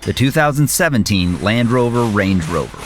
the 2017 Land Rover Range Rover.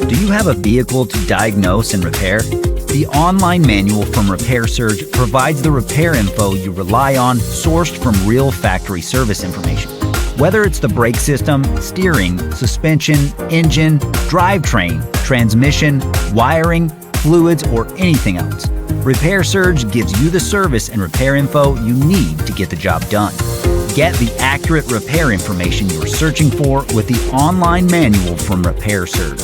Do you have a vehicle to diagnose and repair? The online manual from Repair Surge provides the repair info you rely on, sourced from real factory service information. Whether it's the brake system, steering, suspension, engine, drivetrain, transmission, wiring, fluids, or anything else, Repair Surge gives you the service and repair info you need to get the job done. Get the accurate repair information you're searching for with the online manual from Repair Surge.